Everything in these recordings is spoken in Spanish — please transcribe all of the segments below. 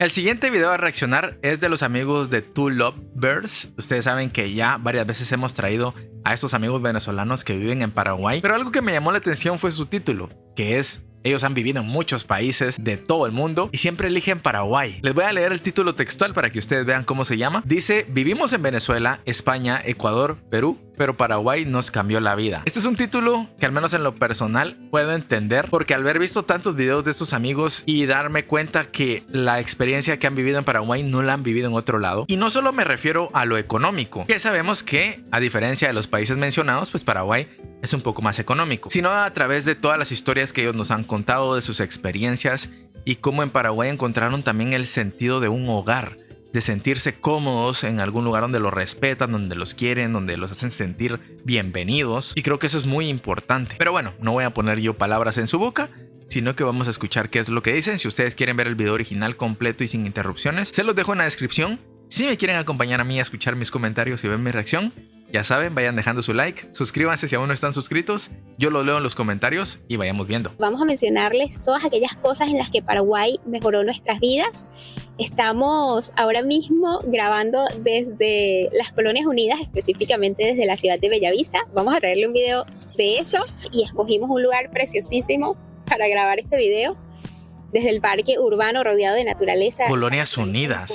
El siguiente video a reaccionar es de los amigos de Two Lovebirds. Ustedes saben que ya varias veces hemos traído a estos amigos venezolanos que viven en Paraguay, pero algo que me llamó la atención fue su título, que es: ellos han vivido en muchos países de todo el mundo y siempre eligen Paraguay. Les voy a leer el título textual para que ustedes vean cómo se llama. Dice: vivimos en Venezuela, España, Ecuador, Perú, pero Paraguay nos cambió la vida. Este es un título que al menos en lo personal puedo entender, porque al haber visto tantos videos de estos amigos y darme cuenta que la experiencia que han vivido en Paraguay no la han vivido en otro lado. Y no solo me refiero a lo económico, que sabemos que a diferencia de los países mencionados, pues Paraguay es un poco más económico, sino a través de todas las historias que ellos nos han contado, de sus experiencias y cómo en Paraguay encontraron también el sentido de un hogar, de sentirse cómodos en algún lugar donde los respetan, donde los quieren, donde los hacen sentir bienvenidos, y creo que eso es muy importante. Pero bueno, no voy a poner yo palabras en su boca, sino que vamos a escuchar qué es lo que dicen. Si ustedes quieren ver el video original completo y sin interrupciones, se los dejo en la descripción. Si me quieren acompañar a mí a escuchar mis comentarios y ver mi reacción, ya saben, vayan dejando su like, suscríbanse si aún no están suscritos, yo lo leo en los comentarios y vayamos viendo. Vamos a mencionarles todas aquellas cosas en las que Paraguay mejoró nuestras vidas. Estamos ahora mismo grabando desde las Colonias Unidas, específicamente desde la ciudad de Bellavista. Vamos a traerle un video de eso y escogimos un lugar preciosísimo para grabar este video, desde el parque urbano rodeado de naturaleza. Colonias Unidas.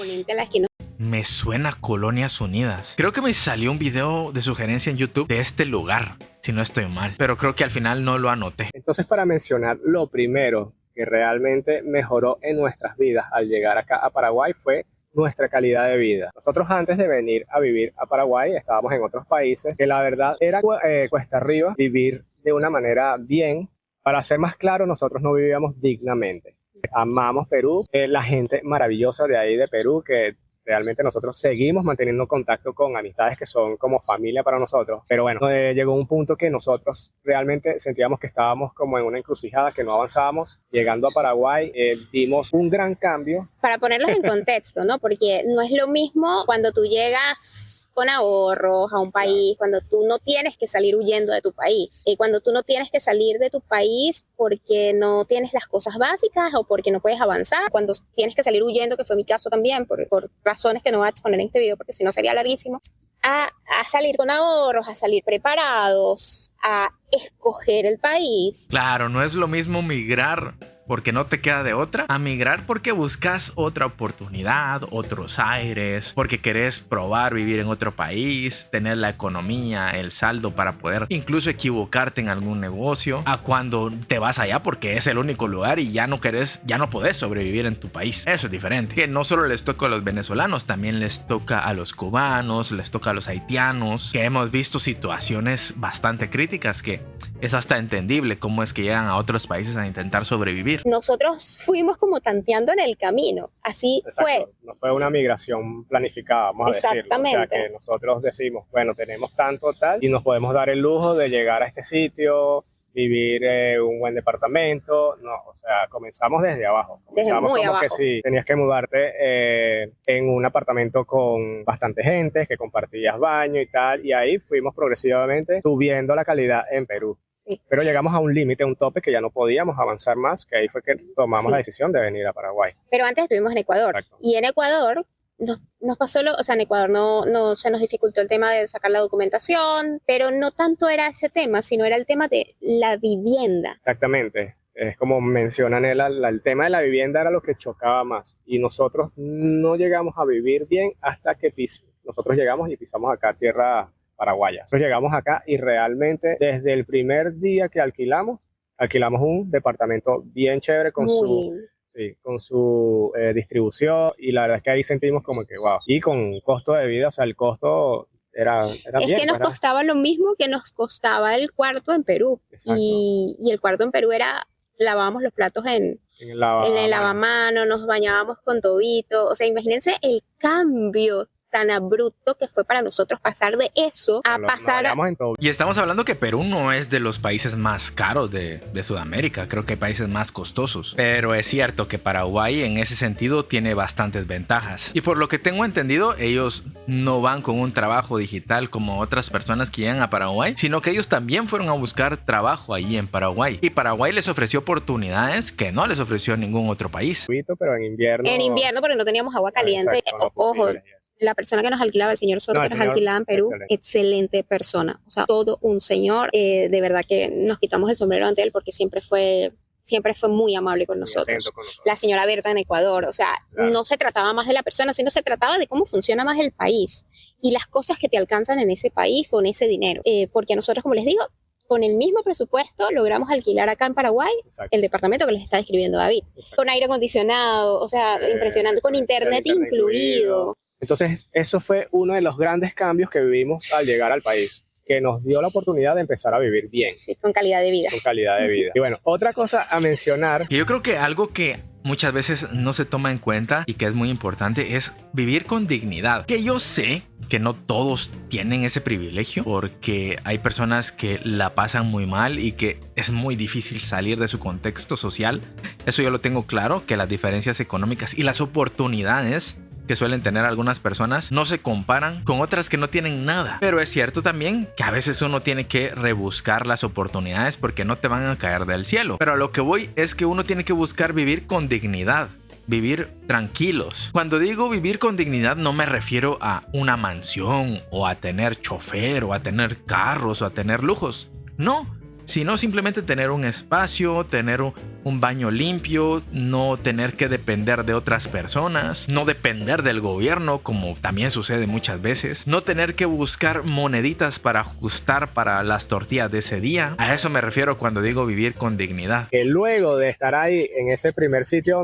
Me suena Colonias Unidas. Creo que me salió un video de sugerencia en YouTube de este lugar, si no estoy mal, pero creo que al final no lo anoté. Entonces, para mencionar lo primero que realmente mejoró en nuestras vidas al llegar acá a Paraguay fue nuestra calidad de vida. Nosotros, antes de venir a vivir a Paraguay, estábamos en otros países que la verdad era cuesta arriba vivir de una manera bien. Para ser más claro, nosotros no vivíamos dignamente. Amamos Perú, la gente maravillosa de ahí de Perú, que realmente nosotros seguimos manteniendo contacto con amistades que son como familia para nosotros. Pero bueno, llegó un punto que nosotros realmente sentíamos que estábamos como en una encrucijada, que no avanzábamos. Llegando a Paraguay, vimos un gran cambio. Para ponerlos en contexto, ¿no? Porque no es lo mismo cuando tú llegas con ahorros a un país, cuando tú no tienes que salir huyendo de tu país, cuando tú no tienes que salir de tu país porque no tienes las cosas básicas o porque no puedes avanzar, cuando tienes que salir huyendo, que fue mi caso también, por razones que no voy a exponer en este video porque si no sería larguísimo, a salir con ahorros, a salir preparados, a escoger el país. Claro, no es lo mismo migrar porque no te queda de otra, a migrar porque buscas otra oportunidad, otros aires, porque querés probar vivir en otro país, tener la economía, el saldo para poder incluso equivocarte en algún negocio, a cuando te vas allá porque es el único lugar y ya no podés sobrevivir en tu país. Eso es diferente, que no solo les toca a los venezolanos, también les toca a los cubanos, les toca a los haitianos, que hemos visto situaciones bastante críticas, que es hasta entendible cómo es que llegan a otros países a intentar sobrevivir. Nosotros fuimos como tanteando en el camino, así. Exacto. Fue. No fue una migración planificada, vamos a decirlo. Exactamente. O sea, que nosotros decimos, bueno, tenemos tanto tal y nos podemos dar el lujo de llegar a este sitio, vivir en un buen departamento. No, o sea, comenzamos desde abajo. Comenzamos desde muy como abajo. Que sí, tenías que mudarte en un apartamento con bastante gente, que compartías baño y tal, y ahí fuimos progresivamente subiendo la calidad en Perú. Sí. Pero llegamos a un límite, a un tope que ya no podíamos avanzar más, que ahí fue que tomamos la decisión de venir a Paraguay. Pero antes estuvimos en Ecuador. Exacto. Y en Ecuador nos pasó o sea, en Ecuador no se nos dificultó el tema de sacar la documentación, pero no tanto era ese tema, sino era el tema de la vivienda. Exactamente. Es como menciona Nela, el tema de la vivienda era lo que chocaba más. Y nosotros no llegamos a vivir bien hasta que nosotros llegamos y pisamos acá tierra paraguaya. Entonces llegamos acá y realmente desde el primer día que alquilamos un departamento bien chévere con su distribución, y la verdad es que ahí sentimos como que wow. Y con costo de vida, o sea, el costo era es bien, que nos costaba lo mismo que nos costaba el cuarto en Perú. Y el cuarto en Perú era, lavábamos los platos en el lavamano, nos bañábamos con tobito. O sea, imagínense el cambio tan abrupto que fue para nosotros pasar de eso a pasar a... Y estamos hablando que Perú no es de los países más caros de Sudamérica. Creo que hay países más costosos. Pero es cierto que Paraguay en ese sentido tiene bastantes ventajas. Y por lo que tengo entendido, ellos no van con un trabajo digital como otras personas que llegan a Paraguay, sino que ellos también fueron a buscar trabajo allí en Paraguay. Y Paraguay les ofreció oportunidades que no les ofreció ningún otro país. Pero en invierno... En invierno, pero no teníamos agua caliente. Exacto, Ojo, la persona que nos alquilaba, el señor Soto, que nos alquilaba en Perú, excelente persona. O sea, todo un señor. De verdad que nos quitamos el sombrero ante él porque siempre fue muy amable con nosotros. La señora Berta en Ecuador, o sea, claro, no se trataba más de la persona, sino se trataba de cómo funciona más el país y las cosas que te alcanzan en ese país con ese dinero. Porque nosotros, como les digo, con el mismo presupuesto logramos alquilar acá en Paraguay, exacto, el departamento que les está describiendo David, exacto, con aire acondicionado, o sea, impresionante, con internet incluido. Entonces, eso fue uno de los grandes cambios que vivimos al llegar al país, que nos dio la oportunidad de empezar a vivir bien. Sí, con calidad de vida. Con calidad de vida. Y bueno, otra cosa a mencionar. Y yo creo que algo que muchas veces no se toma en cuenta y que es muy importante es vivir con dignidad. Que yo sé que no todos tienen ese privilegio porque hay personas que la pasan muy mal y que es muy difícil salir de su contexto social. Eso yo lo tengo claro, que las diferencias económicas y las oportunidades que suelen tener algunas personas no se comparan con otras que no tienen nada. Pero es cierto también que a veces uno tiene que rebuscar las oportunidades porque no te van a caer del cielo. Pero a lo que voy es que uno tiene que buscar vivir con dignidad, vivir tranquilos. Cuando digo vivir con dignidad no me refiero a una mansión o a tener chofer o a tener carros o a tener lujos. No, sino simplemente tener un espacio, tener un baño limpio, no tener que depender de otras personas, no depender del gobierno como también sucede muchas veces, no tener que buscar moneditas para ajustar para las tortillas de ese día. A eso me refiero cuando digo vivir con dignidad. Que luego de estar ahí en ese primer sitio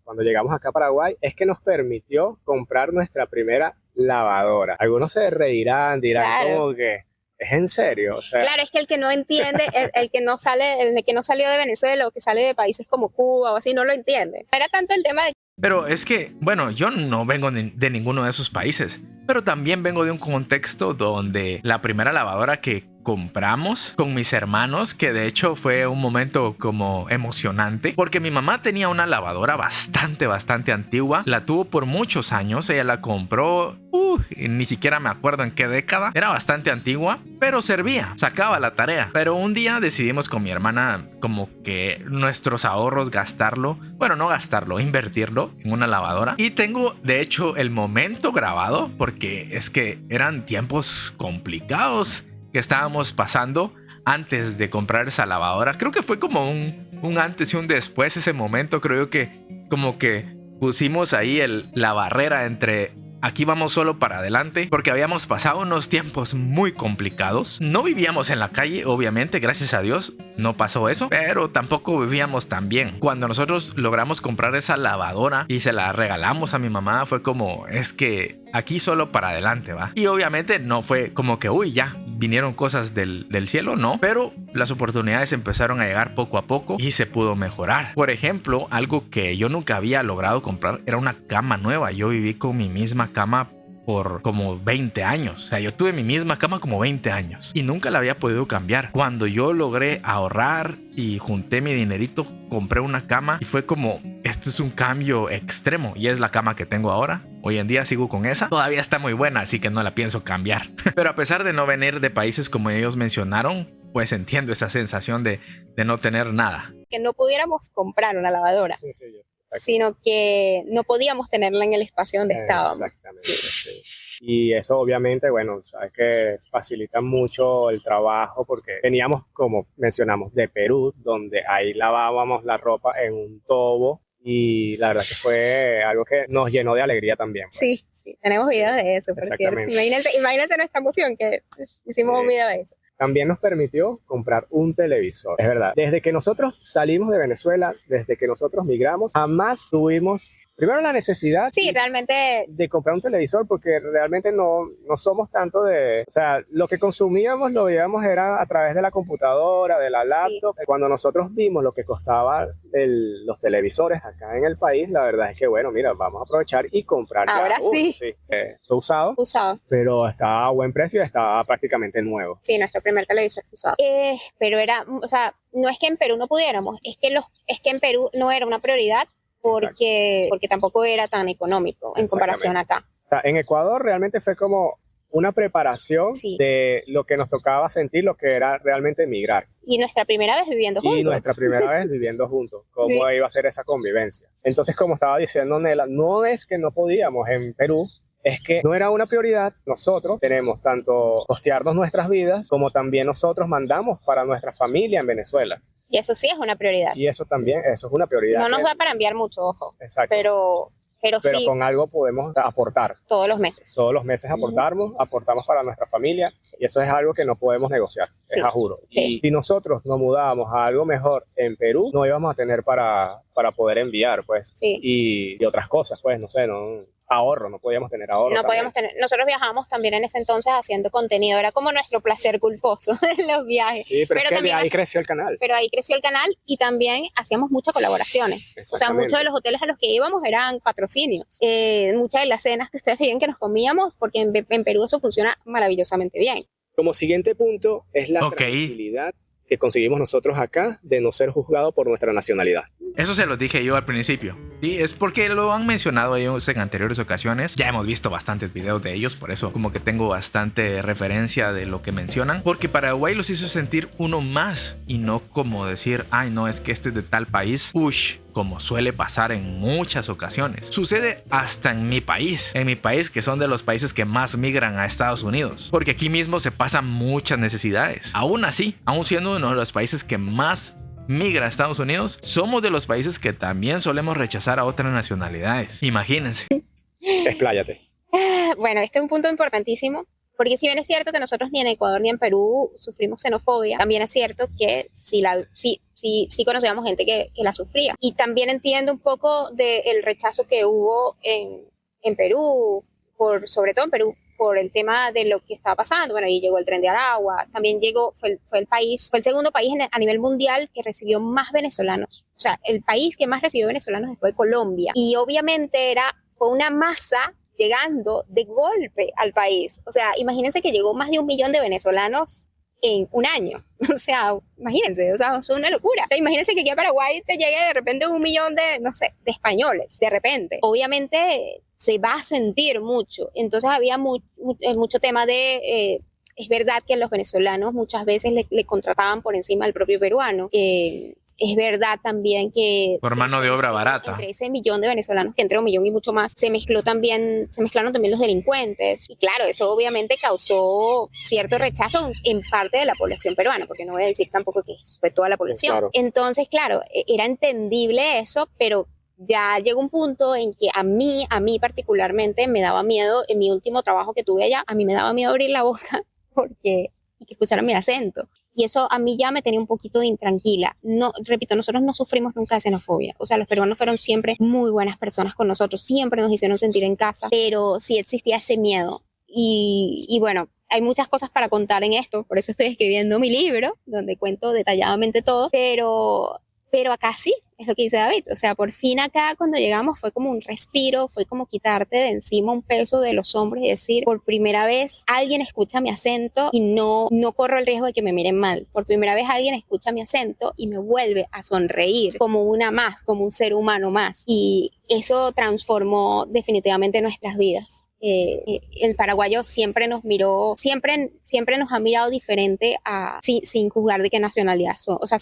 cuando llegamos acá a Paraguay, es que nos permitió comprar nuestra primera lavadora. Algunos se reirán, dirán, claro, como que ¿es en serio? O sea, claro, es que el que no entiende, el que no salió de Venezuela o que sale de países como Cuba o así, no lo entiende. Era tanto el tema de... Pero es que, bueno, yo no vengo de ninguno de esos países, pero también vengo de un contexto donde la primera lavadora que compramos con mis hermanos, que de hecho fue un momento como emocionante, porque mi mamá tenía una lavadora bastante antigua, la tuvo por muchos años, ella la compró, ni siquiera me acuerdo en qué década, era bastante antigua, pero servía, sacaba la tarea. Pero un día decidimos con mi hermana como que nuestros ahorros invertirlo en una lavadora, y tengo de hecho el momento grabado porque es que eran tiempos complicados que estábamos pasando antes de comprar esa lavadora. Creo que fue como un antes y un después ese momento. Creo que como que pusimos ahí la barrera entre aquí vamos solo para adelante, porque habíamos pasado unos tiempos muy complicados. No vivíamos en la calle, obviamente, gracias a Dios no pasó eso, pero tampoco vivíamos tan bien. Cuando nosotros logramos comprar esa lavadora y se la regalamos a mi mamá, fue como, es que aquí solo para adelante, ¿va? Y obviamente no fue como que, ya vinieron cosas del cielo, no, pero las oportunidades empezaron a llegar poco a poco y se pudo mejorar. Por ejemplo, algo que yo nunca había logrado comprar era una cama nueva. Yo viví con mi misma cama por como 20 años. O sea, yo tuve mi misma cama como 20 años y nunca la había podido cambiar. Cuando yo logré ahorrar y junté mi dinerito, compré una cama y fue como, esto es un cambio extremo, y es la cama que tengo ahora. Hoy en día sigo con esa. Todavía está muy buena, así que no la pienso cambiar. Pero a pesar de no venir de países como ellos mencionaron, pues entiendo esa sensación de no tener nada. Que no pudiéramos comprar una lavadora. Sí, sino que no podíamos tenerla en el espacio donde estábamos. Exactamente, sí. Y eso obviamente, bueno, sabes que facilita mucho el trabajo porque veníamos, como mencionamos, de Perú, donde ahí lavábamos la ropa en un tobo y la verdad que fue algo que nos llenó de alegría también. Pues. Sí, tenemos videos de eso, por cierto. Imagínense nuestra emoción que hicimos un video de eso. también nos permitió comprar un televisor. Es verdad, desde que nosotros salimos de Venezuela, desde que nosotros migramos, jamás tuvimos, primero, la necesidad Sí, realmente de comprar un televisor, porque realmente no somos tanto de, o sea, lo que consumíamos lo veíamos era a través de la computadora, de la laptop. Sí. Cuando nosotros vimos lo que costaba los televisores acá en el país, la verdad es que, bueno, mira, vamos a aprovechar y comprar ahora ya uno. Sí. Fue usado, pero estaba a buen precio y estaba prácticamente nuevo. Sí, nuestro primer televisor fue usado. Pero era, o sea, no es que en Perú no pudiéramos, es que en Perú no era una prioridad porque tampoco era tan económico en comparación acá. O sea, en Ecuador realmente fue como una preparación de lo que nos tocaba sentir, lo que era realmente emigrar. Y nuestra primera vez viviendo juntos. ¿Cómo iba a ser esa convivencia? Entonces, como estaba diciendo Nela, no es que no podíamos en Perú, es que no era una prioridad. Nosotros tenemos tanto costearnos nuestras vidas, como también nosotros mandamos para nuestra familia en Venezuela. Y eso sí es una prioridad. Y eso también, eso es una prioridad. No nos da para enviar mucho, ojo. Exacto. Pero sí, con algo podemos aportar. Todos los meses. Todos los meses aportamos para nuestra familia, y eso es algo que no podemos negociar, es a juro. Sí. Y si nosotros nos mudábamos a algo mejor en Perú, no íbamos a tener para poder enviar, pues. Sí. Y otras cosas, pues, no sé, ahorro, no podíamos tener ahorro. No podíamos tener. Nosotros viajábamos también en ese entonces haciendo contenido, era como nuestro placer culposo en los viajes. Sí, pero es que de ahí creció el canal. Pero ahí creció el canal y también hacíamos muchas colaboraciones. O sea, muchos de los hoteles a los que íbamos eran patrocinios. Muchas de las cenas que ustedes veían que nos comíamos, porque en Perú eso funciona maravillosamente bien. Como siguiente punto es la tranquilidad que conseguimos nosotros acá de no ser juzgados por nuestra nacionalidad. Eso se lo dije yo al principio. Y es porque lo han mencionado ellos en anteriores ocasiones. Ya hemos visto bastantes videos de ellos, por eso como que tengo bastante referencia de lo que mencionan. Porque Paraguay los hizo sentir uno más y no como decir, ay no, es que este es de tal país. Ush, como suele pasar en muchas ocasiones. Sucede hasta en mi país, que son de los países que más migran a Estados Unidos, porque aquí mismo se pasan muchas necesidades. Aún así, aún siendo uno de los países que más migra a Estados Unidos, somos de los países que también solemos rechazar a otras nacionalidades. Imagínense. Expláyate. Bueno, este es un punto importantísimo, porque si bien es cierto que nosotros ni en Ecuador ni en Perú sufrimos xenofobia, también es cierto que sí conocíamos gente que la sufría. Y también entiendo un poco del rechazo que hubo en Perú, sobre todo en Perú, por el tema de lo que estaba pasando. Bueno, ahí llegó el Tren de Aragua, también fue el segundo país a nivel mundial que recibió más venezolanos. O sea, el país que más recibió venezolanos fue Colombia. Y obviamente fue una masa llegando de golpe al país. O sea, imagínense que llegó más de 1 millón de venezolanos en un año. O sea, imagínense, o sea, es una locura. O sea, imagínense que aquí a Paraguay te llegue de repente 1 millón de españoles, de repente. Obviamente se va a sentir mucho. Entonces había mucho tema de... es verdad que los venezolanos muchas veces le contrataban por encima al propio peruano. Es verdad también que... Por mano de obra barata. Entre ese millón de venezolanos, que entre 1 millón y mucho más, se mezclaron también los delincuentes. Y claro, eso obviamente causó cierto rechazo en parte de la población peruana, porque no voy a decir tampoco que fue toda la población. Claro. Entonces, claro, era entendible eso, pero ya llegó un punto en que a mí particularmente me daba miedo, en mi último trabajo que tuve allá, a mí me daba miedo abrir la boca y que escucharan mi acento. Y eso a mí ya me tenía un poquito intranquila. No, repito, nosotros no sufrimos nunca de xenofobia. O sea, los peruanos fueron siempre muy buenas personas con nosotros, siempre nos hicieron sentir en casa, pero sí existía ese miedo. Y bueno, hay muchas cosas para contar en esto, por eso estoy escribiendo mi libro, donde cuento detalladamente todo, pero acá sí, es lo que dice David. O sea, por fin acá cuando llegamos fue como un respiro, fue como quitarte de encima un peso de los hombros y decir, por primera vez alguien escucha mi acento y no corro el riesgo de que me miren mal. Por primera vez alguien escucha mi acento y me vuelve a sonreír como una más, como un ser humano más. Y eso transformó definitivamente nuestras vidas. El paraguayo siempre nos miró, siempre nos ha mirado diferente sin juzgar de qué nacionalidad son. O sea,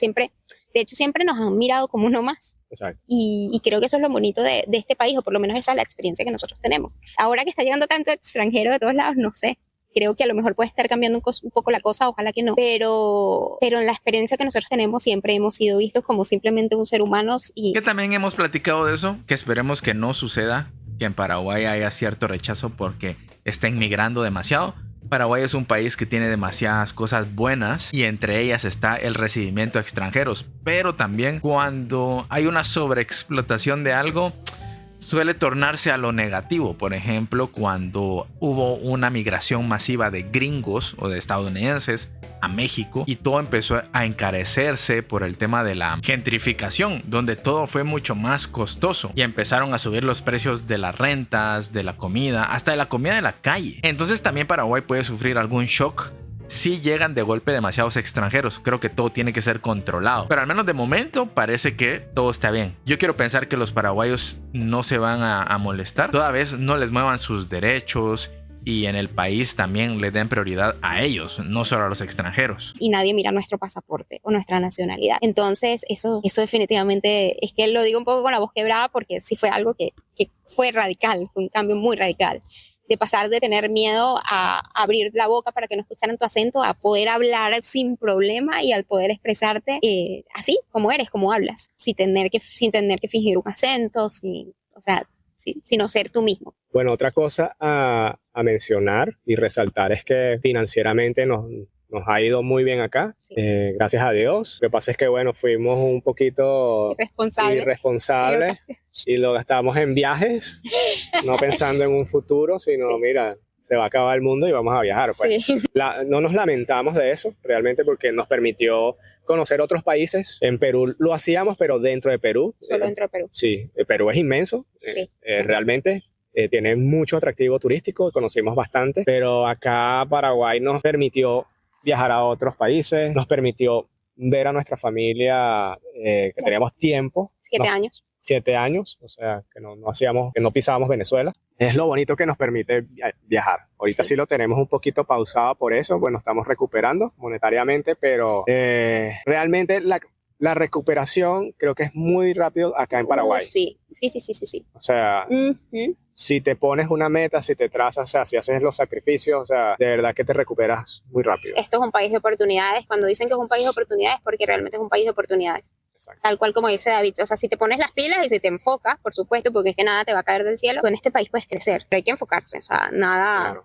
de hecho, siempre nos han mirado como uno más. Exacto. Y creo que eso es lo bonito de este país, o por lo menos esa es la experiencia que nosotros tenemos. Ahora que está llegando tanto extranjero de todos lados, no sé. Creo que a lo mejor puede estar cambiando un poco la cosa, ojalá que no. Pero en la experiencia que nosotros tenemos siempre hemos sido vistos como simplemente un ser humano. Y que también hemos platicado de eso, que esperemos que no suceda, que en Paraguay haya cierto rechazo porque estén migrando demasiado. Paraguay es un país que tiene demasiadas cosas buenas y entre ellas está el recibimiento a extranjeros, pero también cuando hay una sobreexplotación de algo suele tornarse a lo negativo. Por ejemplo, cuando hubo una migración masiva de gringos o de estadounidenses a México y todo empezó a encarecerse por el tema de la gentrificación, donde todo fue mucho más costoso y empezaron a subir los precios de las rentas, de la comida, hasta de la comida de la calle. Entonces también Paraguay puede sufrir algún shock si llegan de golpe demasiados extranjeros. Creo que todo tiene que ser controlado, pero al menos de momento parece que todo está bien. Yo quiero pensar que los paraguayos no se van a molestar, toda vez no les muevan sus derechos y en el país también les den prioridad a ellos, no solo a los extranjeros. Y nadie mira nuestro pasaporte o nuestra nacionalidad. Entonces, eso definitivamente, es que lo digo un poco con la voz quebrada porque sí fue algo que fue radical, fue un cambio muy radical. De pasar de tener miedo a abrir la boca para que no escucharan tu acento, a poder hablar sin problema y al poder expresarte así, como eres, como hablas, sin tener que fingir un acento, sino ser tú mismo. Bueno, otra cosa a mencionar y resaltar es que financieramente nos ha ido muy bien acá, sí. Gracias a Dios. Lo que pasa es que, bueno, fuimos un poquito irresponsables y lo gastamos en viajes, no pensando en un futuro, sino, sí, mira, se va a acabar el mundo y vamos a viajar. Pues. Sí. No nos lamentamos de eso, realmente, porque nos permitió conocer otros países. En Perú lo hacíamos, pero dentro de Perú. Solo dentro de Perú. Sí, Perú es inmenso, sí. Realmente. Tiene mucho atractivo turístico, conocimos bastante, pero acá Paraguay nos permitió viajar a otros países, nos permitió ver a nuestra familia que teníamos tiempo. 7 años, o sea, que no pisábamos Venezuela. Es lo bonito que nos permite viajar. Ahorita sí lo tenemos un poquito pausado por eso, bueno, estamos recuperando monetariamente, pero realmente la recuperación creo que es muy rápido acá en Paraguay. Sí. O sea, si te pones una meta, si te trazas, o sea, si haces los sacrificios, o sea, de verdad que te recuperas muy rápido. Esto es un país de oportunidades. Cuando dicen que es un país de oportunidades, porque realmente es un país de oportunidades. Exacto. Tal cual como dice David, o sea, si te pones las pilas y si te enfocas, por supuesto, porque es que nada te va a caer del cielo, en este país puedes crecer, pero hay que enfocarse, o sea, nada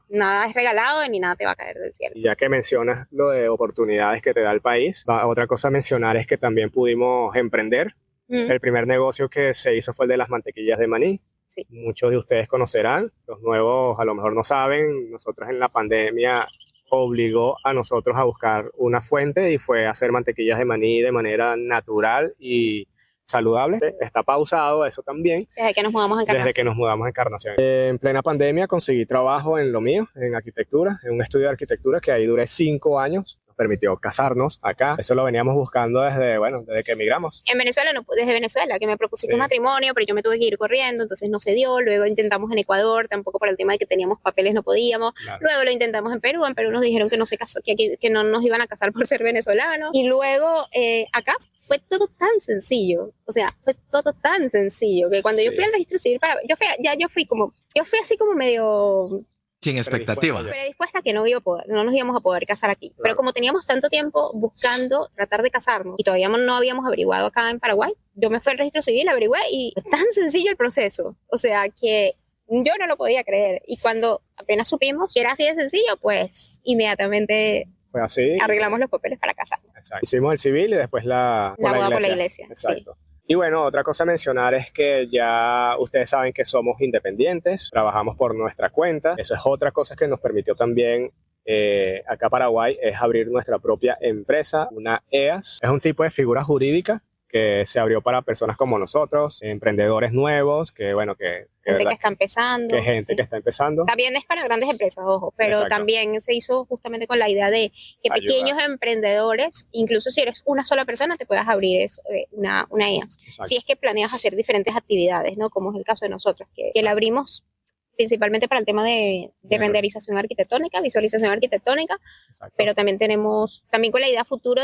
es regalado ni nada te va a caer del cielo. Y ya que mencionas lo de oportunidades que te da el país, otra cosa a mencionar es que también pudimos emprender. El primer negocio que se hizo fue el de las mantequillas de maní. Sí. Muchos de ustedes conocerán, los nuevos a lo mejor no saben, nosotros en la pandemia obligó a nosotros a buscar una fuente y fue hacer mantequillas de maní de manera natural y saludable. Está pausado eso también. Desde que nos mudamos a Encarnación. En plena pandemia conseguí trabajo en lo mío, en arquitectura, en un estudio de arquitectura que ahí duré 5 años. Nos permitió casarnos acá. Eso lo veníamos buscando desde que emigramos. En Venezuela, desde Venezuela, que me propusiste matrimonio, pero yo me tuve que ir corriendo, entonces no se dio. Luego intentamos en Ecuador, tampoco por el tema de que teníamos papeles no podíamos. Claro. Luego lo intentamos en Perú nos dijeron que no se casó, que no nos iban a casar por ser venezolanos. Y luego acá fue todo tan sencillo, que cuando yo fui al registro civil, yo fui así como medio... Sin expectativa. Predispuesta a que no nos íbamos a poder casar aquí. Claro. Pero como teníamos tanto tiempo buscando tratar de casarnos y todavía no habíamos averiguado acá en Paraguay, yo me fui al registro civil, averigué y fue tan sencillo el proceso. O sea que yo no lo podía creer. Y cuando apenas supimos que era así de sencillo, pues inmediatamente fue así. Arreglamos los papeles para casarnos. Exacto. Hicimos el civil y después la boda por la iglesia. Exacto. Sí. Y bueno, otra cosa a mencionar es que ya ustedes saben que somos independientes, trabajamos por nuestra cuenta. Eso es otra cosa que nos permitió también acá Paraguay, es abrir nuestra propia empresa, una EAS. Es un tipo de figura jurídica que se abrió para personas como nosotros, emprendedores nuevos, que bueno, que gente que está empezando. Que está empezando. También es para grandes empresas, ojo, pero exacto, también se hizo justamente con la idea de que pequeños emprendedores, incluso si eres una sola persona, te puedas abrir una EAS. Exacto. Si es que planeas hacer diferentes actividades, ¿no? Como es el caso de nosotros, que la abrimos principalmente para el tema de renderización arquitectónica, visualización arquitectónica, exacto, pero también tenemos, con la idea futuro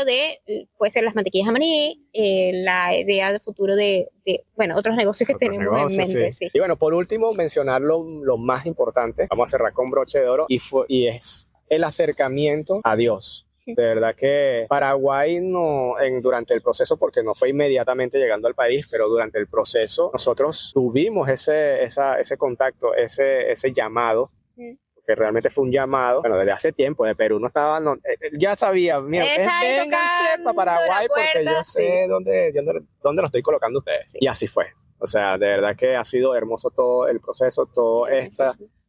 puede ser las mantequillas de maní, la idea de futuro de otros negocios que tenemos en mente. Sí. Y bueno, por último, mencionar lo más importante, vamos a cerrar con broche de oro, y es el acercamiento a Dios. De verdad que Paraguay durante el proceso, porque no fue inmediatamente llegando al país, pero durante el proceso nosotros tuvimos ese contacto, ese llamado, porque que realmente fue un llamado, bueno, desde hace tiempo, de Perú no estaba, ya sabía, mira, vénganse para Paraguay porque yo sé dónde lo estoy colocando a ustedes. Sí. Y así fue. O sea, de verdad que ha sido hermoso todo el proceso, todo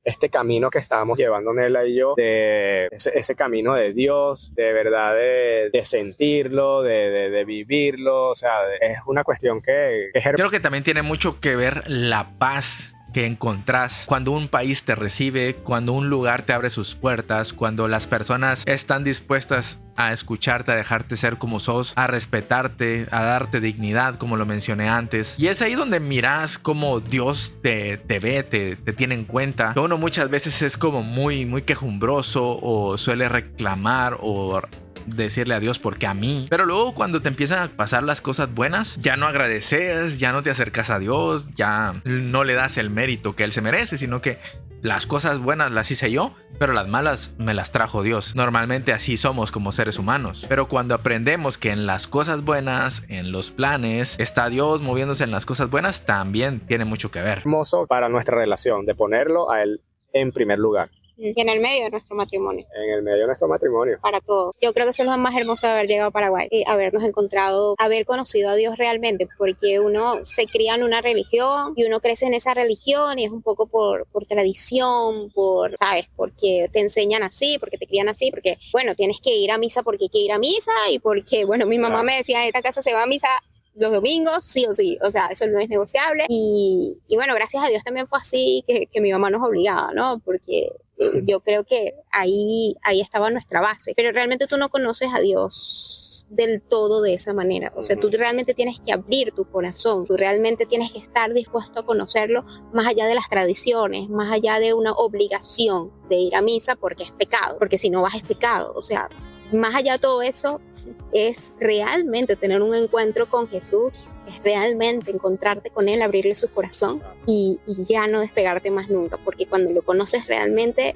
este camino que estábamos llevando Nela y yo, de ese camino de Dios, de verdad de sentirlo, de vivirlo. O sea, es una cuestión que es Creo que también tiene mucho que ver la paz que encontrás cuando un país te recibe, cuando un lugar te abre sus puertas, cuando las personas están dispuestas a escucharte, a dejarte ser como sos, a respetarte, a darte dignidad, como lo mencioné antes. Y es ahí donde mirás cómo Dios te ve, te tiene en cuenta. Uno muchas veces es como muy quejumbroso, o suele reclamar o decirle a Dios porque a mí, pero luego cuando te empiezan a pasar las cosas buenas, ya no agradeces, ya no te acercas a Dios, ya no le das el mérito que Él se merece, sino que las cosas buenas las hice yo, pero las malas me las trajo Dios. Normalmente así somos como seres humanos, pero cuando aprendemos que en las cosas buenas, en los planes, está Dios moviéndose en las cosas buenas, también tiene mucho que ver. Hermoso para nuestra relación, de ponerlo a Él en primer lugar. Y en el medio de nuestro matrimonio. En el medio de nuestro matrimonio. Para todo. Yo creo que eso es lo más hermoso de haber llegado a Paraguay. Y habernos encontrado, haber conocido a Dios realmente. Porque uno se cría en una religión y uno crece en esa religión y es un poco por tradición, ¿sabes? Porque te enseñan así, porque te crían así, porque, bueno, tienes que ir a misa porque hay que ir a misa y porque, bueno, mi mamá me decía, en esta casa se va a misa los domingos, sí o sí, o sea, eso no es negociable. Y bueno, gracias a Dios también fue así que mi mamá nos obligaba, ¿no? Porque yo creo que ahí estaba nuestra base, pero realmente tú no conoces a Dios del todo de esa manera. O sea, tú realmente tienes que abrir tu corazón, tú realmente tienes que estar dispuesto a conocerlo más allá de las tradiciones, más allá de una obligación de ir a misa porque es pecado, porque si no vas es pecado. O sea, más allá de todo eso, es realmente tener un encuentro con Jesús, es realmente encontrarte con Él, abrirle su corazón y ya no despegarte más nunca, porque cuando lo conoces realmente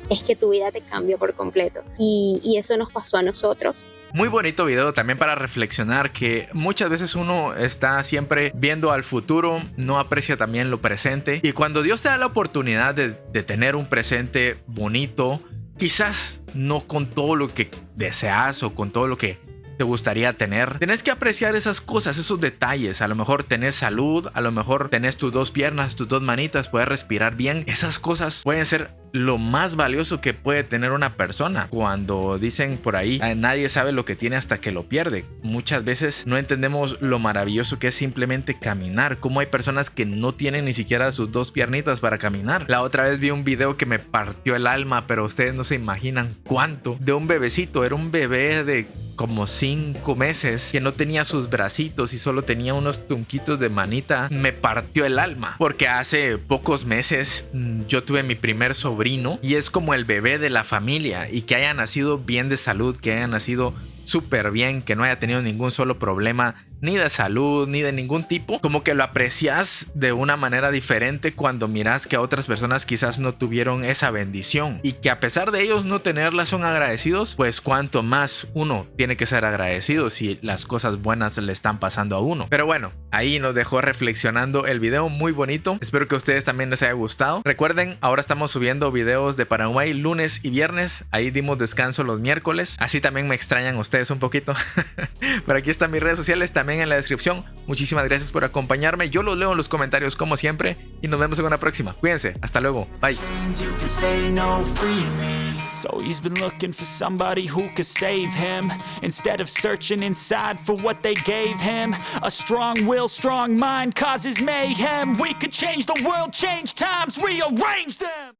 es que tu vida te cambia por completo. Y eso nos pasó a nosotros. Muy bonito video también para reflexionar, que muchas veces uno está siempre viendo al futuro, no aprecia también lo presente, y cuando Dios te da la oportunidad de tener un presente bonito, quizás no con todo lo que deseas o con todo lo que te gustaría tener, tenés que apreciar esas cosas, esos detalles. A lo mejor tenés salud, a lo mejor tenés tus dos piernas, tus dos manitas, puedes respirar bien. Esas cosas pueden ser lo más valioso que puede tener una persona. Cuando dicen por ahí, nadie sabe lo que tiene hasta que lo pierde. Muchas veces no entendemos lo maravilloso que es simplemente caminar. Como hay personas que no tienen ni siquiera sus dos piernitas para caminar. La otra vez vi un video que me partió el alma, pero ustedes no se imaginan cuánto. De un bebecito, era un bebé de como 5 meses que no tenía sus bracitos y solo tenía unos tunquitos de manita. Me partió el alma porque hace pocos meses yo tuve mi primer sobrino y es como el bebé de la familia, y que haya nacido bien de salud, que haya nacido súper bien, que no haya tenido ningún solo problema ni de salud ni de ningún tipo, como que lo aprecias de una manera diferente cuando miras que a otras personas quizás no tuvieron esa bendición y que a pesar de ellos no tenerla son agradecidos. Pues cuanto más uno tiene que ser agradecido si las cosas buenas le están pasando a uno. Pero bueno, ahí nos dejó reflexionando el video, muy bonito. Espero que a ustedes también les haya gustado. Recuerden, ahora estamos subiendo videos de Paraguay lunes y viernes. Ahí dimos descanso los miércoles, así también me extrañan ustedes un poquito. Pero aquí están mis redes sociales también en la descripción. Muchísimas gracias por acompañarme. Yo los leo en los comentarios como siempre y nos vemos en una próxima. Cuídense. Hasta luego. Bye. So he's been looking for somebody who could save him, instead of searching inside for what they gave him. A strong will, strong mind causes mayhem. We could change the world, change times, rearrange them.